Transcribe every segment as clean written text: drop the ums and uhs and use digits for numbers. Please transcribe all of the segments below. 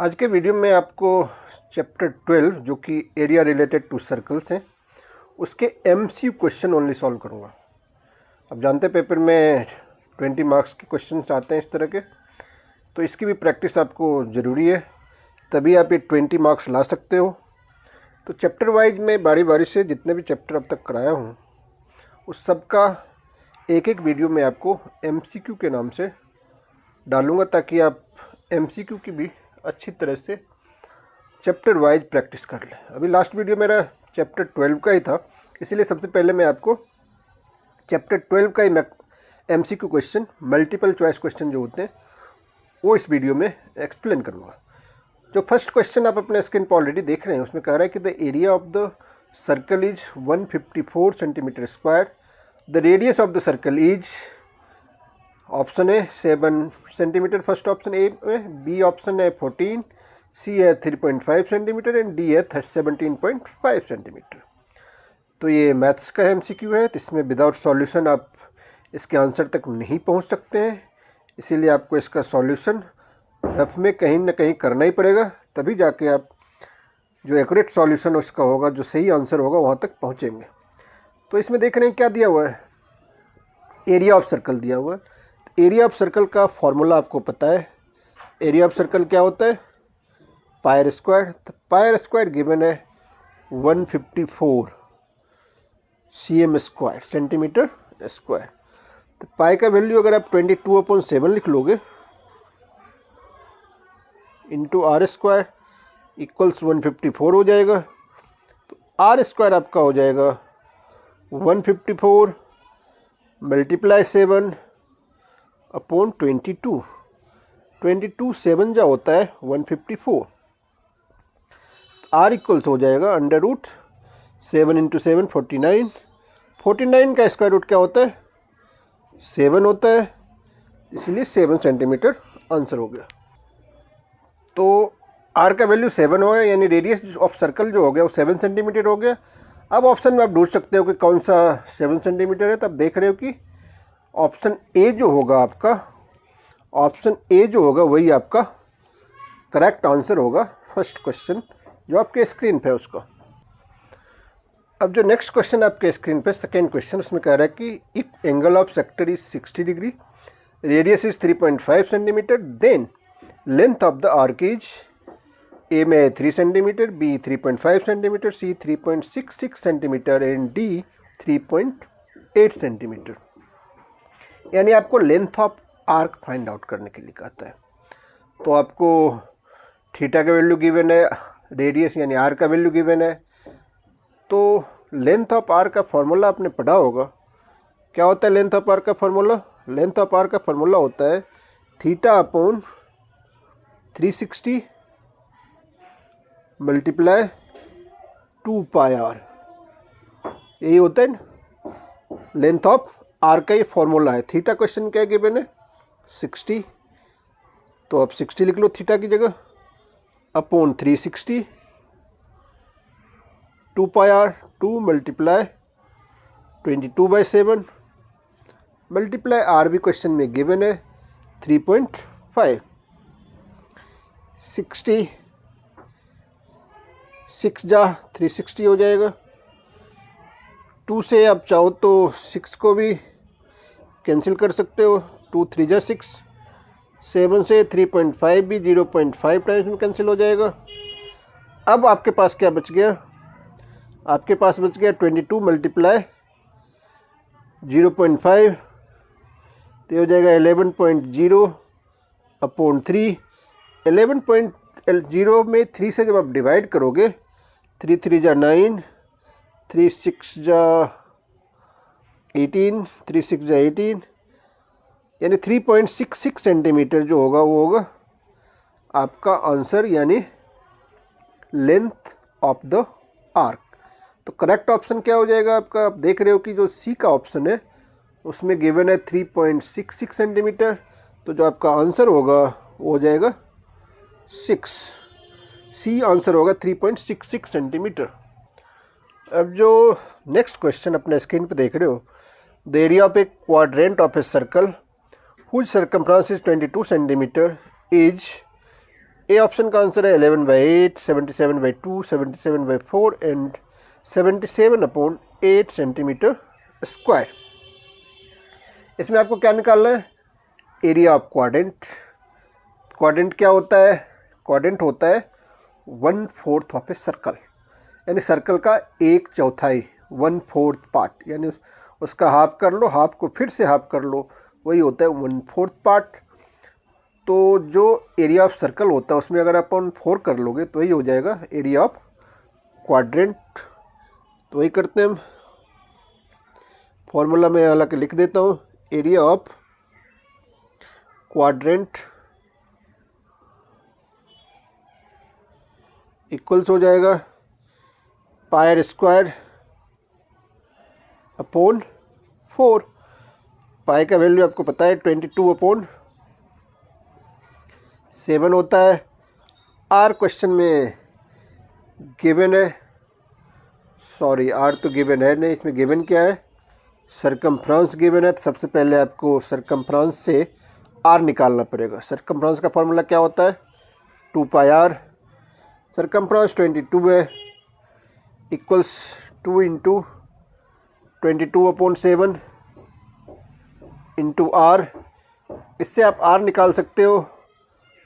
आज के वीडियो में आपको चैप्टर 12 जो कि एरिया रिलेटेड टू सर्कल्स हैं उसके एमसीक्यू क्वेश्चन ओनली सॉल्व करूँगा। अब जानते हैं पेपर में 20 मार्क्स के क्वेश्चंस आते हैं इस तरह के, तो इसकी भी प्रैक्टिस आपको ज़रूरी है, तभी आप ये 20 मार्क्स ला सकते हो। तो चैप्टर वाइज मैं बारी बारी से जितने भी चैप्टर अब तक कराया हूँ उस सब का एक एक वीडियो में आपको एमसीक्यू के नाम से डालूँगा ताकि आप एमसीक्यू की भी अच्छी तरह से चैप्टर वाइज प्रैक्टिस कर लें। अभी लास्ट वीडियो मेरा चैप्टर 12 का ही था, इसीलिए सबसे पहले मैं आपको चैप्टर 12 का ही MCQ question, multiple choice question जो होते हैं वो इस वीडियो में एक्सप्लेन करूँगा। जो फर्स्ट क्वेश्चन आप अपने स्क्रीन पर ऑलरेडी देख रहे हैं उसमें कह रहा है कि the area of the circle is 154 centimetre square, the radius of the circle is, option है 7 सेंटीमीटर फर्स्ट ऑप्शन ए में, बी ऑप्शन है 14, सी है 3.5 सेंटीमीटर एंड डी है 17.5 सेंटीमीटर। तो ये मैथ्स का एमसीक्यू है, तो इसमें विदाउट सॉल्यूशन आप इसके आंसर तक नहीं पहुंच सकते हैं, इसीलिए आपको इसका सॉल्यूशन रफ में कहीं ना कहीं करना ही पड़ेगा, तभी जाके आप जो एक्यूरेट सॉल्यूशन उसका होगा, जो सही आंसर होगा वहाँ तक पहुँचेंगे। तो इसमें देख रहे हैं क्या दिया हुआ है, एरिया ऑफ सर्कल दिया हुआ है। एरिया ऑफ सर्कल का फॉर्मूला आपको पता है, एरिया ऑफ सर्कल क्या होता है, पायर स्क्वायर। तो पायर स्क्वायर गिवन है 154 cm स्क्वायर, सेंटीमीटर स्क्वायर। तो पाई का वैल्यू अगर आप 22/7 लिख लोगे इंटू आर स्क्वायर इक्वल्स 154 हो जाएगा। तो आर स्क्वायर आपका हो जाएगा 154 मल्टीप्लाई 7 अपॉन 22, 7 जा होता है 154। आर इक्वल्स हो जाएगा अंडर रूट 7 इंटू 7 49, 49 का स्क्वायर रूट क्या होता है 7 होता है, इसलिए 7 सेंटीमीटर आंसर हो गया। तो आर का वैल्यू 7 हो गया, यानी रेडियस ऑफ सर्कल जो हो गया वो 7 सेंटीमीटर हो गया। अब ऑप्शन में आप ढूंढ सकते हो कि कौन सा 7 सेंटीमीटर है, तो आप देख रहे हो कि ऑप्शन ए जो होगा आपका, ऑप्शन ए जो होगा वही आपका करेक्ट आंसर होगा फर्स्ट क्वेश्चन जो आपके स्क्रीन पे है उसका। अब जो नेक्स्ट क्वेश्चन आपके स्क्रीन पे सेकेंड क्वेश्चन, उसमें कह रहा है कि if angle of sector is 60 degree, radius is 3.5 centimetre, then length of the arc is, A में 3 centimetre, B 3.5 centimetre, C 3.66 centimetre and D 3.8 centimetre. यानी आपको length of arc find out करने के लिए कहता है। तो आपको थीटा का वैल्यू गिवन है, रेडियस यानी आर का वैल्यू गिवन है। तो लेंथ ऑफ आर का फॉर्मूला आपने पढ़ा होगा, क्या होता है लेंथ ऑफ आर का फॉर्मूला, लेंथ ऑफ आर का फॉर्मूला होता है theta upon 360 multiply 2 pi R, यही होता है ना लेंथ ऑफ आर का ये फॉर्मूला है। थीटा क्वेश्चन क्या गिवन है 60, तो आप 60 लिख लो थीटा की जगह, upon 360 2 pi R, 2 multiply 22/7 multiply R भी क्वेश्चन में गिवन है 3.5, 60 6 जा 360 हो जाएगा। 2 से आप चाहो तो 6 को भी कैंसिल कर सकते हो, 2 3 जा 6, 7 से 3.5 भी 0.5 टाइम्स में कैंसिल हो जाएगा। अब आपके पास क्या बच गया, आपके पास बच गया 22 मल्टीप्लाई 0.5, तो हो जाएगा 11.0 अपॉन 3। 11.0 में 3 से जब आप डिवाइड करोगे, 3 3 जा 9, 3 6 जा 18, 3 6 जा 18, यानी 3.66 सेंटीमीटर जो होगा वो होगा आपका आंसर, यानी लेंथ ऑफ द आर्क। तो करेक्ट ऑप्शन क्या हो जाएगा आपका, आप देख रहे हो कि जो सी का ऑप्शन है उसमें गिवन है 3.66 सेंटीमीटर, तो जो आपका आंसर होगा वो हो जाएगा 6, सी आंसर होगा 3.66 सेंटीमीटर। अब जो नेक्स्ट क्वेश्चन अपने स्क्रीन पे देख रहे हो, the area of a quadrant of a circle whose circumference is 22 centimetre is a option का आंसर है 11/8, 77/2, 77/4 एंड 77/8 सेंटीमीटर स्क्वायर। इसमें आपको क्या निकालना है? Area of quadrant. क्वाड्रेंट क्या होता है? क्वाड्रेंट होता है 1/4 ऑफ ए सर्कल, यानी सर्कल का 1/4, 1/4 पार्ट, यानी उसका हाफ कर लो, हाफ को फिर से हाफ कर लो, वही होता है 1/4 पार्ट। तो जो एरिया ऑफ सर्कल होता है उसमें अगर अपन 4 कर लोगे तो वही हो जाएगा एरिया ऑफ क्वाड्रेंट। तो वही करते हैं हम, फॉर्मूला में हालांकि लिख देता हूँ। एरिया ऑफ क्वाड्रेंट इक्वल्स हो जाएगा पायर स्क्वायर अपॉन 4। पाई का वैल्यू आपको पता है 22/7 होता है। आर क्वेश्चन में गिवन है, सॉरी आर तो गिवन है नहीं, इसमें गिवन क्या है? सरकमफ्रेंस गिवन है। तो सबसे पहले आपको सरकमफ्रेंस से आर निकालना पड़ेगा। सरकमफ्रेंस का फॉर्मूला क्या होता है? 2πr। सरकमफ्रेंस 22 है, इक्वल्स 2 × 22/7 इंटू आर। इससे आप आर निकाल सकते हो।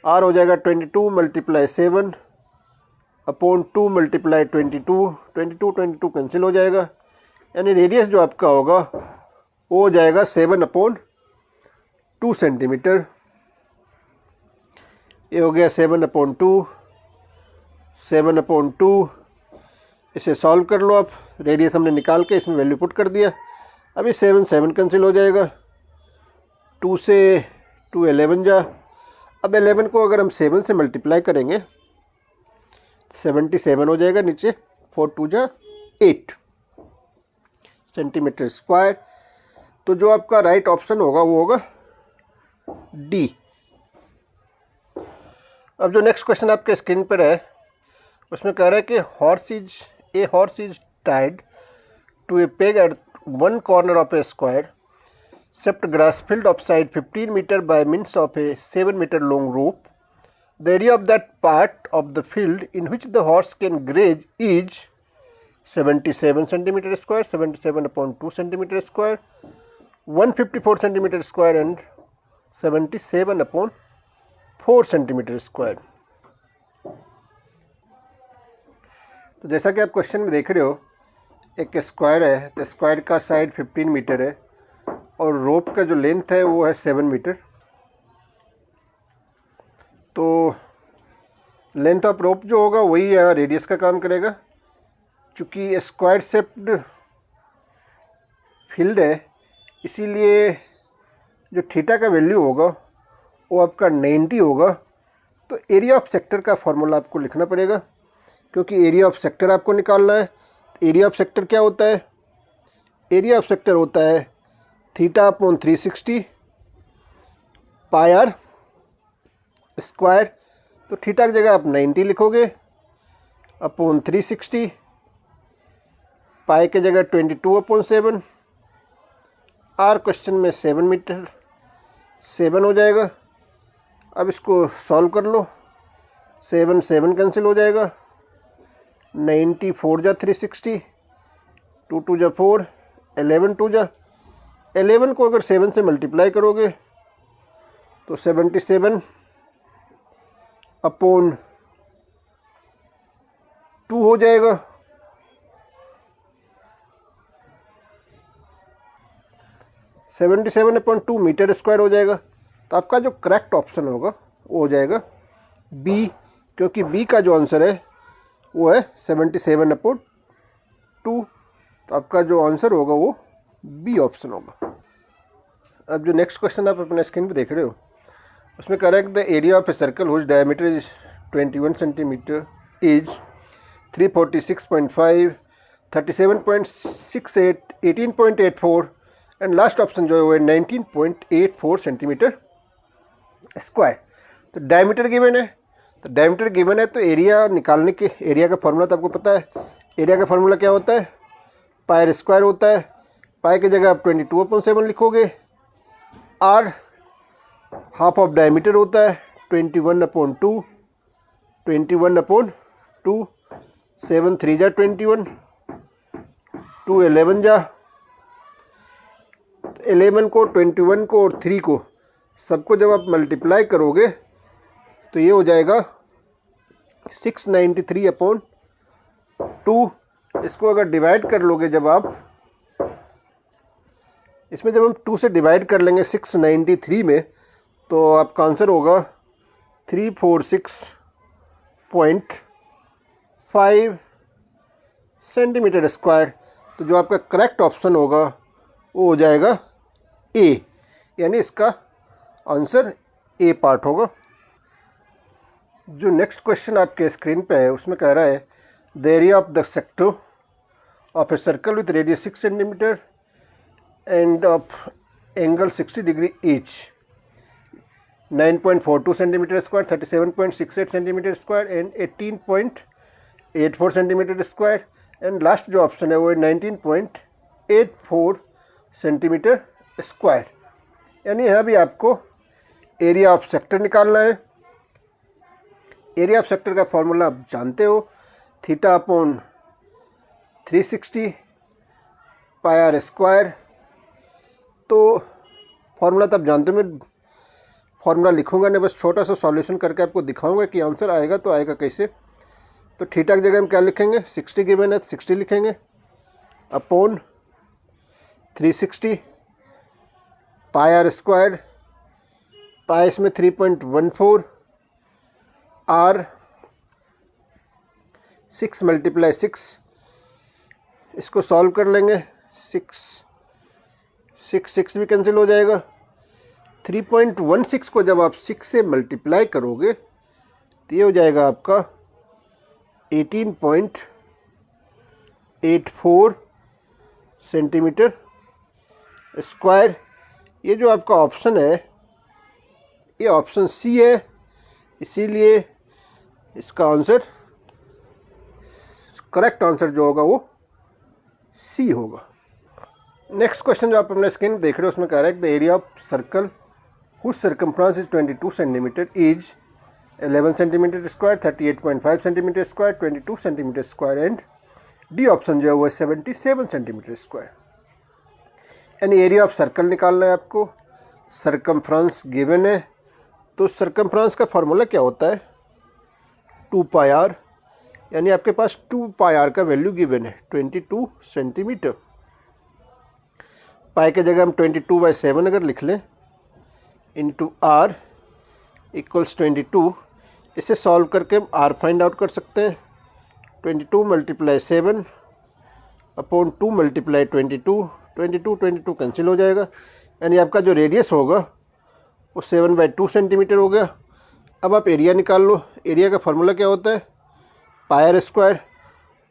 आर हो जाएगा 22 × 7 अपॉन 2 × 22। 22 कैंसिल हो जाएगा, यानी रेडियस जो आपका होगा वो हो जाएगा 7/2 सेंटीमीटर। ये हो गया 7/2, 7/2। इसे सॉल्व कर लो आप। रेडियस हमने निकाल के इसमें वैल्यू पुट कर दिया। अभी 7 कैंसिल हो जाएगा, 2 से 2 11 जा। अब 11 को अगर हम 7 से मल्टीप्लाई करेंगे 77 हो जाएगा नीचे, 4 2 जा 8 सेंटीमीटर स्क्वायर। तो जो आपका राइट ऑप्शन होगा वो होगा डी। अब जो नेक्स्ट क्वेश्चन आपके स्क्रीन पर है उसमें कह रहा है कि horse is tied to a peg at one corner of a square, except grass field of side 15 meter by means of a 7 meter long rope. The area of that part of the field in which the horse can graze is 77 centimeter square, 77/2 centimeter square, 154 centimeter square and 77/4 centimeter square. तो जैसा कि आप question में देख रहे हो, एक square है, तो स्क्वायर का साइड 15 मीटर है और रोप का जो लेंथ है वो है 7 मीटर। तो लेंथ ऑफ रोप जो होगा वही यहाँ रेडियस का काम करेगा। चूँकि स्क्वायर शेप्ड फील्ड है इसीलिए जो थीटा का वैल्यू होगा वो आपका 90 होगा। तो एरिया ऑफ सेक्टर का फॉर्मूला आपको लिखना पड़ेगा, क्योंकि एरिया ऑफ सेक्टर आपको निकालना है। एरिया ऑफ सेक्टर क्या होता है? एरिया ऑफ सेक्टर होता है θ/360 πr स्क्वायर। तो थीटा की जगह आप 90 लिखोगे अपॉन 360, पाई की जगह 22/7। आर क्वेश्चन में 7 मीटर 7 हो जाएगा। अब इसको सॉल्व कर लो, 7 कैंसिल हो जाएगा, 90 4 जा 360, 2 2 जा 4, 11 2 जा। 11 को अगर 7 से मल्टीप्लाई करोगे तो 77/2 हो जाएगा। 77/2 मीटर स्क्वायर हो जाएगा। तो आपका जो करेक्ट ऑप्शन होगा वो हो जाएगा बी, क्योंकि बी का जो आंसर है वो है 77/2। तो आपका जो आंसर होगा वो बी ऑप्शन होगा। अब जो नेक्स्ट क्वेश्चन आप अपने स्क्रीन पे देख रहे हो उसमें कह रहा है कि the area of a circle whose diameter is 21 centimetre is 346.5, 37.68, 18.84 and last option जो है वो है 19.84 सेंटीमीटर स्क्वायर। तो डायमीटर गिवन है, तो डायमीटर गिवन है तो एरिया निकालने के, एरिया का फॉर्मूला तो आपको पता है। एरिया का फॉर्मूला क्या होता है? पायर स्क्वायर होता है। पाई की जगह आप 22/7 लिखोगे। आर हाफ ऑफ डायमीटर होता है 21/2 21/2, 7 3 जा 21, 2 11 जा, 11 को 21 को और 3 को सबको जब आप मल्टीप्लाई करोगे तो ये हो जाएगा 693/2। इसको अगर डिवाइड कर लोगे जब आप इसमें जब हम 2 से डिवाइड कर लेंगे 693 में तो आपका आंसर होगा 346.5 सेंटीमीटर स्क्वायर। तो जो आपका करेक्ट ऑप्शन होगा वो हो जाएगा ए, यानी इसका आंसर ए पार्ट होगा। जो नेक्स्ट क्वेश्चन आपके स्क्रीन पे है उसमें कह रहा है the area of the sector of a circle with radius 6 centimetre end of angle 60 degree each, 9.42 centimetre square, 37.68 centimetre square and 18.84 centimetre square, and last जो ऑप्शन है वो है 19.84 सेंटीमीटर स्क्वायर। यानी यहाँ भी आपको एरिया ऑफ सेक्टर निकालना है। एरिया ऑफ सेक्टर का फॉर्मूला आप जानते हो, θ/360 पाई आर स्क्वायर। तो फॉर्मूला तो आप जानते हो, मैं फॉर्मूला लिखूंगा नहीं, बस छोटा सा सॉल्यूशन करके आपको दिखाऊंगा कि आंसर आएगा तो आएगा कैसे। तो थीटा की जगह हम क्या लिखेंगे, 60 गिवन है तो 60 लिखेंगे अपॉन 360 पाई आर स्क्वायर, पाई इसमें 3.14, आर 6 × 6, इसको सॉल्व कर लेंगे, 6 भी कैंसिल हो जाएगा। 3.16 को जब आप 6 से मल्टीप्लाई करोगे तो ये हो जाएगा आपका 18.84 सेंटीमीटर स्क्वायर। ये जो आपका ऑप्शन है ये ऑप्शन सी है, इसीलिए इसका आंसर करेक्ट आंसर जो होगा वो सी होगा। नेक्स्ट क्वेश्चन जो आप अपने स्क्रीन देख रहे हो उसमें कह रहा है the area of circle whose circumference is 22 centimetre is 11 centimetre square, 38.5 centimetre square, 22 centimetre square and D option जो है वो 77 सेंटीमीटर स्क्वायर। यानी एरिया ऑफ सर्कल निकालना है आपको। सर्कमफ्रेंस गिवन है तो सर्कमफ्रेंस का फॉर्मूला क्या होता है, 2 पाई आर। यानी आपके पास 2 पाई आर का वैल्यू गिवन है 22 सेंटीमीटर। पाई के जगह हम 22/7 अगर लिख लें इंटू आर इक्वल्स 22, इसे सॉल्व करके हम आर फाइंड आउट कर सकते हैं। 22 × 7 अपॉन 2 × 22, 22 कैंसिल हो जाएगा। यानी आपका जो रेडियस होगा वो 7/2 सेंटीमीटर हो गया। अब आप एरिया निकाल लो। एरिया का फार्मूला क्या होता है, पाई आर स्क्वायर।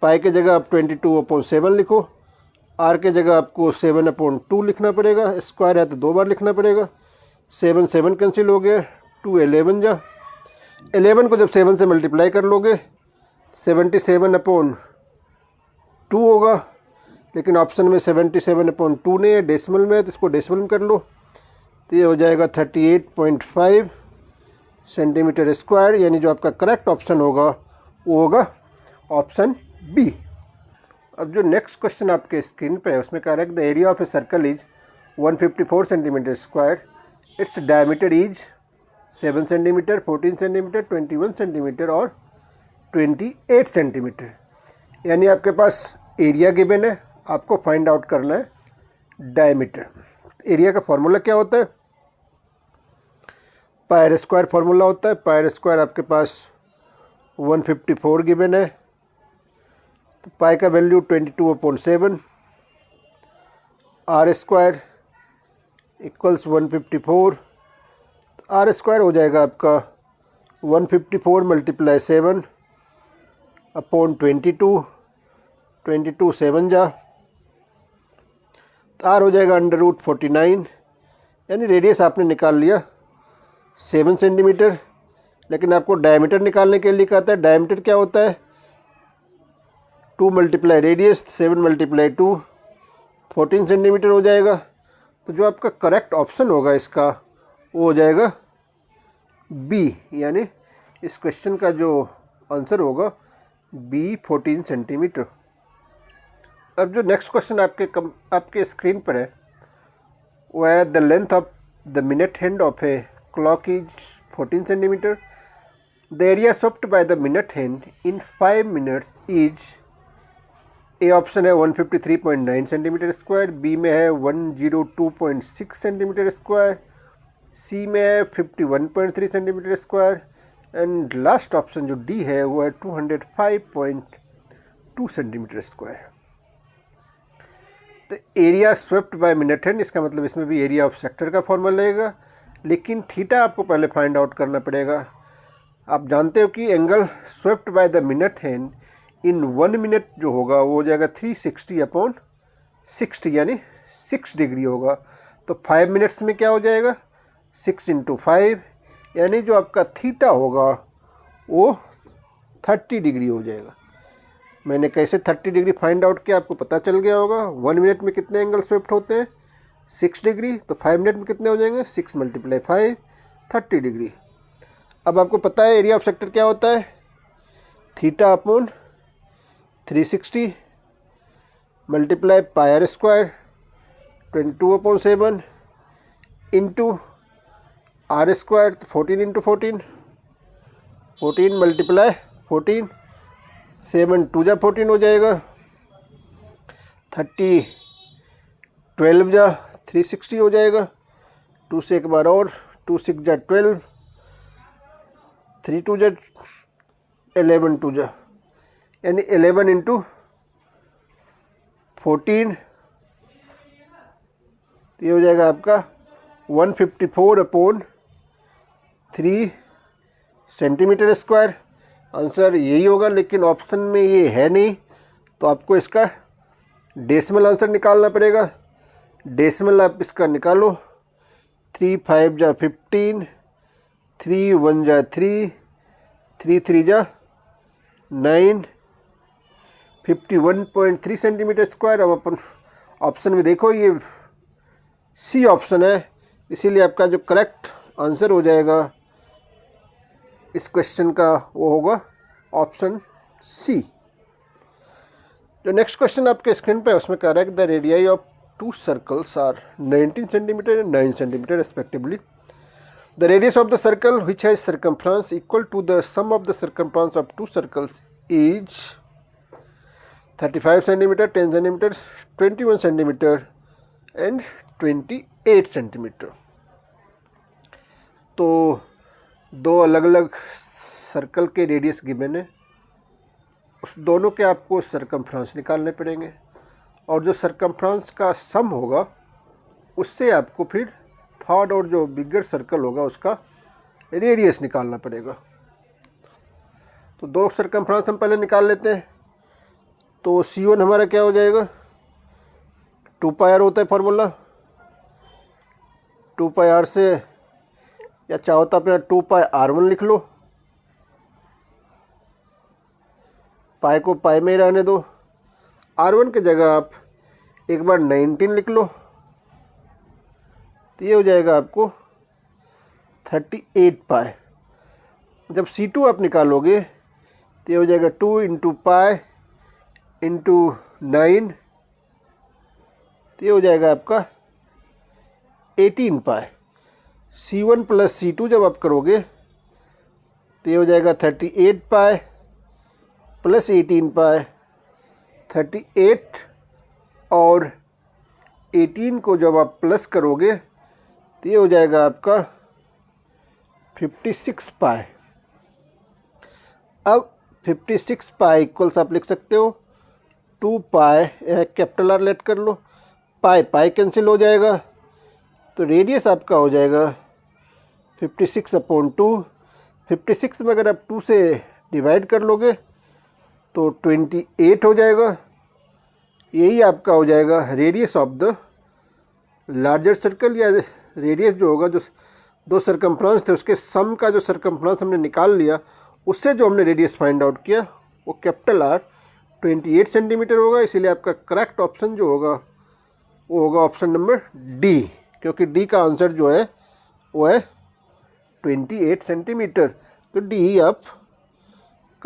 पाई के जगह आप 22/7 लिखो, आर के जगह आपको 7/2 लिखना पड़ेगा, स्क्वायर है तो 2 बार लिखना पड़ेगा। 7 कैंसिल हो गया, 2 11 जा, 11 को जब 7 से मल्टीप्लाई कर लोगे 77/2 होगा, लेकिन ऑप्शन में 77/2 नहीं है, डेसिमल में है तो इसको डेसिमल में कर लो तो ये हो जाएगा 38.5 सेंटीमीटर स्क्वायर। यानी जो आपका करेक्ट ऑप्शन होगा वो होगा ऑप्शन बी। अब जो नेक्स्ट क्वेश्चन आपके स्क्रीन पे है उसमें कह रहा है the area of a circle is 154 centimetre square, its diameter is 7 centimetre, 14 centimetre, 21 centimetre और 28 सेंटीमीटर। यानी आपके पास एरिया गिवन है, आपको फाइंड आउट करना है डायमीटर। एरिया का फॉर्मूला क्या होता है, पाई आर स्क्वायर फॉर्मूला होता है। पाई आर स्क्वायर आपके पास 154 गिवन है, तो पाई का वैल्यू 22/7, आर स्क्वायर इक्वल्स 154, तो आर स्क्वायर हो जाएगा आपका 154 × 7 अपॉन 22 7 जा, तो आर हो जाएगा √49। यानी रेडियस आपने निकाल लिया 7 सेंटीमीटर, लेकिन आपको डायमीटर निकालने के लिए कहता है। डायमीटर क्या होता है, 2 × रेडियस, 7 × 2 14 सेंटीमीटर हो जाएगा। तो जो आपका करेक्ट ऑप्शन होगा इसका वो हो जाएगा बी। यानी इस क्वेश्चन का जो आंसर होगा बी 14 सेंटीमीटर। अब जो नेक्स्ट क्वेश्चन आपके स्क्रीन पर है वो है the length of the minute hand of a clock is 14 centimetre. The area swept by the minute hand in 5 minutes is, a option है 153.9 सेंटीमीटर स्क्वायर, बी में है 102.6 सेंटीमीटर स्क्वायर, सी में है 51.3 centimetre square and last option जो D है वो है 205.2 centimetre square. तो area swept by minute hand, इसका मतलब इसमें भी एरिया ऑफ सेक्टर का फॉर्मूला लगेगा, लेकिन थीटा आपको पहले फाइंड आउट करना पड़ेगा। आप जानते हो कि angle swept by the minute hand in 1 minute जो होगा वो हो जाएगा 360/60 यानी 6 डिग्री होगा। तो 5 मिनट्स में क्या हो जाएगा 6 × 5 यानी जो आपका थीटा होगा वो 30 डिग्री हो जाएगा। मैंने कैसे 30 डिग्री फाइंड आउट किया आपको पता चल गया होगा। 1 मिनट में कितने एंगल स्वेप्ट होते हैं 6 डिग्री, तो 5 मिनट में कितने हो जाएंगे 6 × 5 30 डिग्री। अब आपको पता है एरिया ऑफ सेक्टर क्या होता है, theta upon 360 multiply pi R square 22/7 into R square, 14 × 14 14 multiply 14 7 2 जा 14 हो जाएगा, 30 12 जा 360 हो जाएगा, 2 से एक बार और 2 6 जा 12, 3 2 जा 11 2 जा यानी 11 × 14, तो ये हो जाएगा आपका 154/3 सेंटीमीटर स्क्वायर। आंसर यही होगा, लेकिन ऑप्शन में ये है नहीं तो आपको इसका डेसिमल आंसर निकालना पड़ेगा। डेसिमल आप इसका निकालो, 3 5 जा 15, 3 1 जा 3, 3 3 जा 9, 51.3 सेंटीमीटर स्क्वायर। अब अपन ऑप्शन में देखो ये सी ऑप्शन है, इसीलिए आपका जो करेक्ट आंसर हो जाएगा इस क्वेश्चन का वो होगा ऑप्शन सी। जो नेक्स्ट क्वेश्चन आपके स्क्रीन पे है उसमें कह रहा है कि the radii of 2 circles are 19 centimetre and 9 centimetre respectively. The radius of the circle which has circumference equal to the sum of the circumference of 2 circles is 35 centimetre, 10 centimetre, 21 centimetre and 28 centimetre. तो दो अलग अलग circle के radius given है, उस दोनों के आपको सर्कमफ्रेंस निकालने पड़ेंगे और जो सर्कमफ्रेंस का सम होगा उससे आपको फिर थर्ड और जो बिगर सर्कल होगा उसका रेडियस निकालना पड़ेगा। तो दो सर्कमफ्रेंस हम पहले निकाल लेते हैं। तो C1 हमारा क्या हो जाएगा 2πr होता है फार्मूला, 2πr से या चाहो तो अपना 2πr1 लिख लो, पाई को पाई में ही रहने दो, R1 की जगह आप एक बार 19 लिख लो, तो ये हो जाएगा आपको 38 पाई। जब C2 आप निकालोगे तो ये हो जाएगा 2 × पाई इंटू 9, तो ये हो जाएगा आपका 18 पाई। C1 + C2 जब आप करोगे तो ये हो जाएगा 38 पाई प्लस 18 पाई, 38 और 18 को जब आप प्लस करोगे तो ये हो जाएगा आपका 56 पाई। अब 56 पाई इक्वल्स आप लिख सकते हो 2 पाई, कैपिटल आर लेट कर लो, पाई पाई कैंसिल हो जाएगा, तो रेडियस आपका हो जाएगा 56/2। 56 में अगर आप 2 से डिवाइड कर लोगे तो 28 हो जाएगा। यही आपका हो जाएगा radius of the larger circle, या रेडियस जो होगा जो दो सर्कमफ्रेंस थे उसके सम का जो सर्कमफ्रेंस हमने निकाल लिया उससे जो हमने रेडियस फाइंड आउट किया वो कैपिटल R 28 सेंटीमीटर होगा। इसीलिए आपका करेक्ट ऑप्शन जो होगा वो होगा ऑप्शन नंबर डी, क्योंकि डी का आंसर जो है वो है 28 सेंटीमीटर। तो डी आप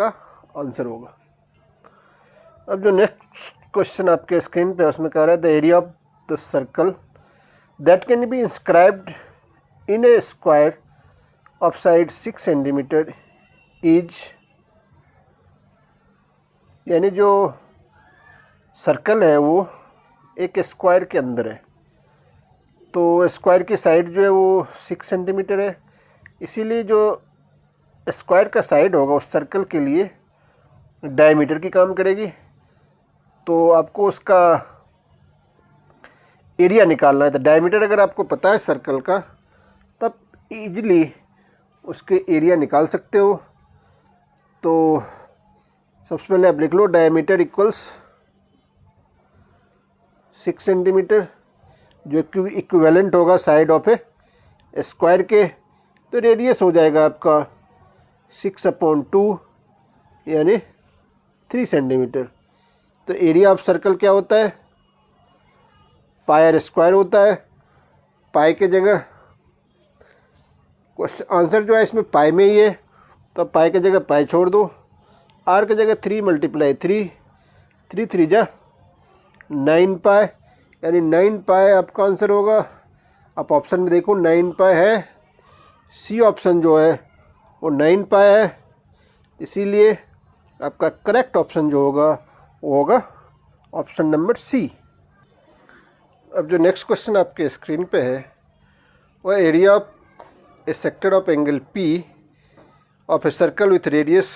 आपका आंसर होगा। अब जो नेक्स्ट क्वेश्चन आपके स्क्रीन पे उसमें कह रहा है the area of the circle that can be inscribed in A square of side 6 centimetre is, यानी जो सर्कल है वो एक स्क्वायर के अंदर है, तो स्क्वायर की साइड जो है वो 6 सेंटीमीटर है, इसीलिए जो स्क्वायर का साइड होगा उस सर्कल के लिए डायमीटर की काम करेगी। तो आपको उसका एरिया निकालना है। तो डायमीटर अगर आपको पता है सर्कल का तब इजीली उसके एरिया निकाल सकते हो। तो सबसे पहले आप लिख लो डायमीटर इक्वल्स 6 सेंटीमीटर, जो इक्विवेलेंट होगा साइड ऑफ ए स्क्वायर के। तो रेडियस हो जाएगा आपका 6/2 यानी 3 सेंटीमीटर। तो एरिया ऑफ सर्कल क्या होता है, पाई स्क्वायर होता है। पाई के जगह क्वेश्चन आंसर जो है इसमें पाई में ही है, तो पाई के जगह पाई छोड़ दो, आर के जगह 3 × 3 3 3 जा 9 पाई, यानी 9 पाई आपका आंसर होगा। आप ऑप्शन में देखो 9 पाई है, सी ऑप्शन जो है वो 9 पाई है, इसीलिए आपका करेक्ट ऑप्शन जो होगा वो होगा ऑप्शन नंबर सी। अब जो नेक्स्ट क्वेश्चन आपके स्क्रीन पे है वो area of a sector of angle P of a circle with radius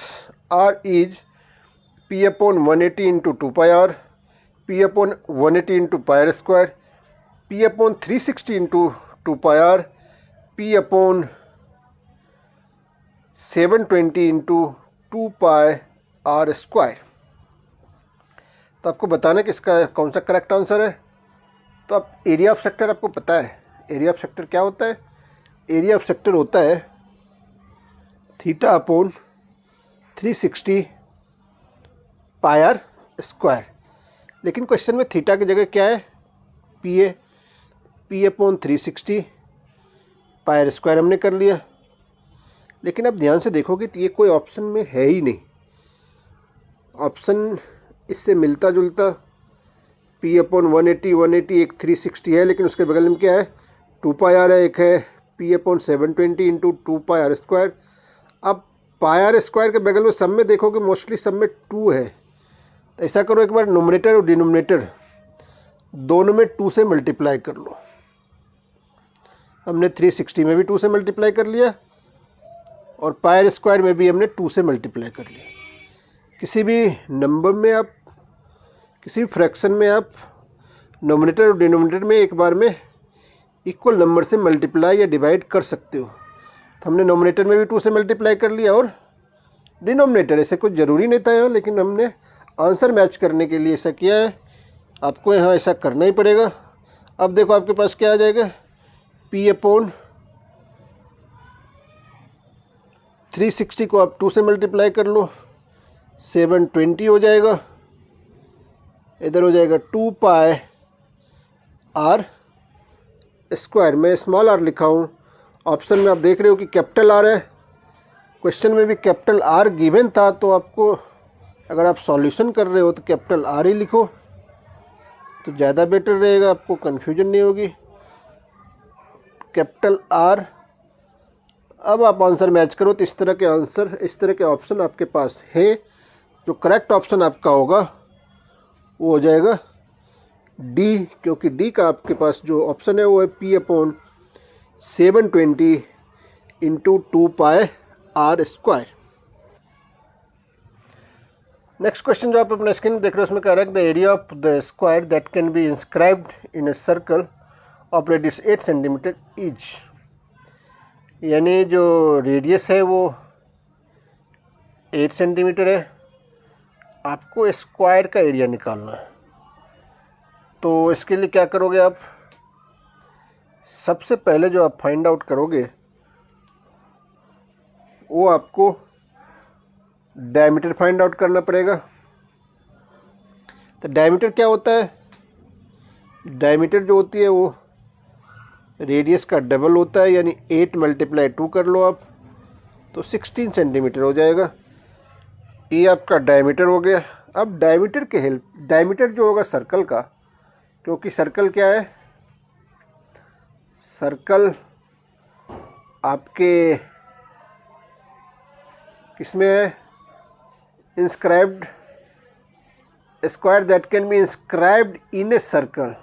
R is P/180 × 2πr, P/180 × πr², P/360 × 2πr, P/720 × 2πr²। तो आपको बताना कि इसका कौन सा करेक्ट आंसर है। तो आप एरिया ऑफ सेक्टर आपको पता है, एरिया ऑफ सेक्टर क्या होता है, एरिया ऑफ सेक्टर होता है θ/360 πr²। लेकिन क्वेश्चन में थीटा की जगह क्या है, P/360 πr² हमने कर लिया। लेकिन अब ध्यान से देखोगे तो ये कोई ऑप्शन में है ही नहीं, ऑप्शन इससे मिलता जुलता P/180 180 एक 360 है, लेकिन उसके बगल में क्या है 2πr है, एक है P/720 × 2πr²। अब πr² के बगल में सब में देखोगे मोस्टली सब में 2 है, तो ऐसा करो एक बार नोमिनेटर और डिनोमिनेटर दोनों में 2 से मल्टीप्लाई कर लो। हमने 360 में भी 2 से मल्टीप्लाई कर लिया और πr² में भी हमने 2 से मल्टीप्लाई कर लिया। किसी भी नंबर में आप, किसी भी फ्रैक्शन में आप नोमिनेटर और डिनोमिनेटर में एक बार में इक्वल नंबर से मल्टीप्लाई या डिवाइड कर सकते हो। तो हमने नोमिनेटर में भी 2 से मल्टीप्लाई कर लिया और डिनोमिनेटर, ऐसे कुछ ज़रूरी नहीं था यहाँ, लेकिन हमने आंसर मैच करने के लिए ऐसा किया है। आपको यहाँ ऐसा करना ही पड़ेगा। अब देखो आपके पास क्या आ जाएगा, P/360 को आप 2 से मल्टीप्लाई कर लो, 720 हो जाएगा, इधर हो जाएगा 2πr²। मैं स्मॉल आर लिखा हूँ, ऑप्शन में आप देख रहे हो कि कैपिटल आर है, क्वेश्चन में भी कैपिटल आर गिवन था। तो आपको अगर आप सॉल्यूशन कर रहे हो तो कैपिटल आर ही लिखो तो ज़्यादा बेटर रहेगा, आपको कन्फ्यूजन नहीं होगी। Capital R. अब आप आंसर मैच करो तो इस तरह के आंसर, इस तरह के ऑप्शन आपके पास है। जो करेक्ट ऑप्शन आपका होगा वो हो जाएगा डी, क्योंकि डी का आपके पास जो ऑप्शन है वो है P/720 × 2πr²। नेक्स्ट क्वेश्चन जो आप अपने स्क्रीन में देख रहे हो उसमें कह रहा है the area of the square that can be inscribed in A circle of radius 8 centimetre is, यानी जो रेडियस है वो 8 सेंटीमीटर है। आपको स्क्वायर का एरिया निकालना है। तो इसके लिए क्या करोगे आप, सबसे पहले जो आप फाइंड आउट करोगे वो आपको डायमीटर फाइंड आउट करना पड़ेगा। तो डायमीटर क्या होता है, डायमीटर जो होती है वो रेडियस का डबल होता है, यानी 8 × 2 कर लो आप तो 16 सेंटीमीटर हो जाएगा। ये आपका डायमीटर हो गया। अब डायमीटर के हेल्प, डायमीटर जो होगा सर्कल का, क्योंकि सर्कल क्या है, सर्कल आपके किसमें है, inscribed, square that can be inscribed in a circle,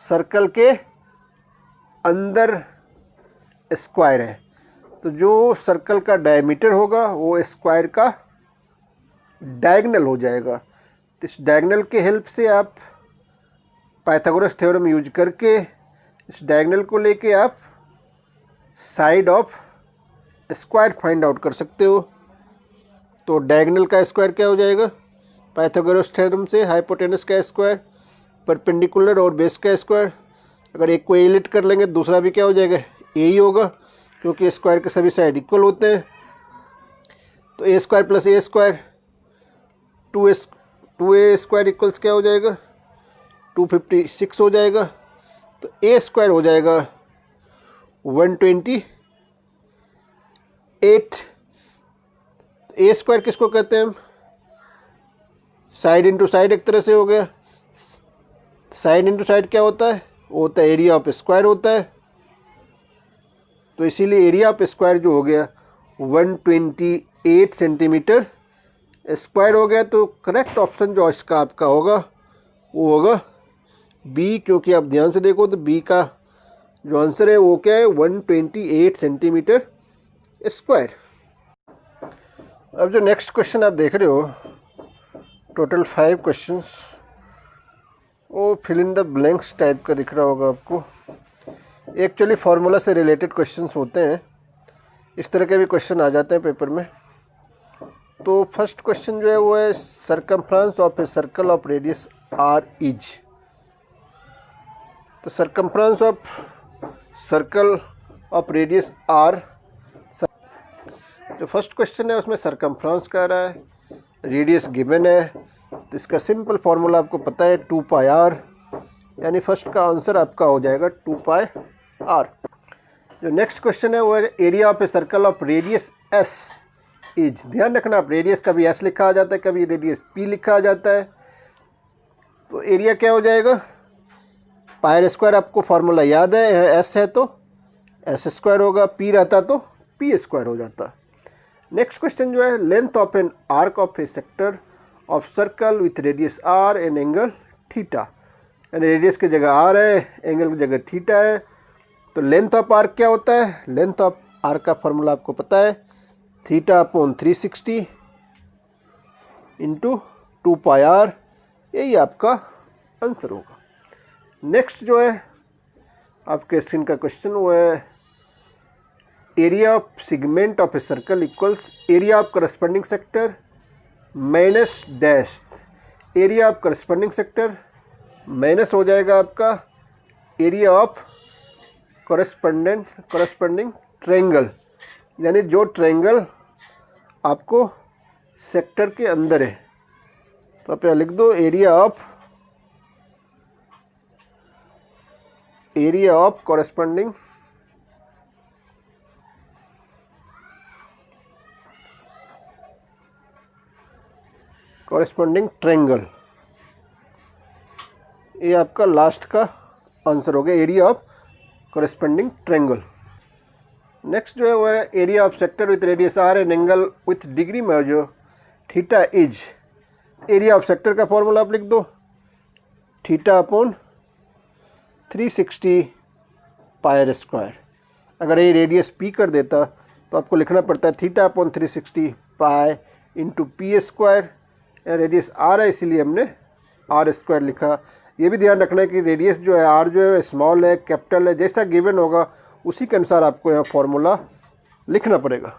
circle के अंदर स्क्वायर है। तो जो सर्कल का डायमीटर होगा वो स्क्वायर का डायगोनल हो जाएगा। तो इस डायगोनल के हेल्प से आप पाइथागोरस थ्योरम यूज करके इस डायगोनल को लेके आप side of square find out कर सकते हो। तो डायगोनल का स्क्वायर क्या हो जाएगा, पाइथागोरस थ्योरम से हाइपोटेनस का स्क्वायर, परपेंडिकुलर और बेस का स्क्वायर। अगर एक को ए लिट कर लेंगे दूसरा भी क्या हो जाएगा, ए ही होगा, क्योंकि स्क्वायर के सभी साइड इक्वल होते हैं। तो A square plus A square, two A square equals क्या हो जाएगा, 256 हो जाएगा। तो ए स्क्वायर हो जाएगा 128। ए स्क्वायर किसको कहते हैं हम, साइड इंटू साइड एक तरह से हो गया। साइड इंटू साइड क्या होता है, वो होता है एरिया ऑफ स्क्वायर होता है। तो इसीलिए एरिया ऑफ स्क्वायर जो हो गया 128 सेंटीमीटर स्क्वायर हो गया। तो करेक्ट ऑप्शन जो इसका आपका होगा वो होगा बी, क्योंकि आप ध्यान से देखो तो बी का जो आंसर है वो क्या है, 128 सेंटीमीटर स्क्वायर। अब जो नेक्स्ट क्वेश्चन आप देख रहे हो, टोटल 5 क्वेश्चंस, वो fill in the blanks type का दिख रहा होगा आपको। एक्चुअली फार्मूला से रिलेटेड क्वेश्चंस होते हैं, इस तरह के भी क्वेश्चन आ जाते हैं पेपर में। तो फर्स्ट क्वेश्चन जो है वो है circumference of a circle of radius R is. तो circumference of circle of radius R, जो फर्स्ट क्वेश्चन है उसमें सरकमफ्रेंस कह रहा है, रेडियस गिवन है। तो इसका सिंपल फार्मूला आपको पता है 2 पाई आर, यानी फर्स्ट का आंसर आपका हो जाएगा 2 पाई आर। जो नेक्स्ट क्वेश्चन है वो है area of a circle of radius S is. ध्यान रखना, आप रेडियस कभी एस लिखा आ जाता है, कभी रेडियस पी लिखा आ जाता है। तो एरिया क्या हो जाएगा, पाई स्क्वायर, आपको फार्मूला याद है, एस है तो एस स्क्वायर होगा, पी रहता तो पी स्क्वायर हो जाता। नेक्स्ट क्वेश्चन जो है length of an arc of a sector of circle with radius R and angle theta. यानी रेडियस की जगह आर है, एंगल की जगह थीटा है। तो लेंथ ऑफ आर्क क्या होता है, लेंथ ऑफ आर्क का फार्मूला आपको पता है, theta upon 360 into 2 pi R, यही आपका आंसर होगा। नेक्स्ट जो है आपके स्क्रीन का क्वेश्चन वो है area of segment of a circle equals area of corresponding sector minus dash. Area of corresponding sector minus हो जाएगा आपका एरिया ऑफ करस्पॉन्डिंग ट्रायंगल, यानी जो ट्रायंगल आपको सेक्टर के अंदर है। तो आप यहाँ लिख दो एरिया ऑफ करस्पॉन्डिंग ट्रायंगल, ये आपका लास्ट का आंसर हो गया, area of corresponding triangle. Next जो है वो है area of sector with radius R and angle with degree measure theta is. Area of sector का फॉर्मूला आप लिख दो, theta upon 360 pi R square. अगर ये रेडियस पी कर देता तो आपको लिखना पड़ता है theta upon 360 pi into P square. Radius R है इसीलिए हमने आर स्क्वायर लिखा। ये भी ध्यान रखना है कि रेडियस जो है आर जो है स्मॉल है कैपिटल है, जैसा गिवन होगा उसी के अनुसार आपको यहाँ फॉर्मूला लिखना पड़ेगा।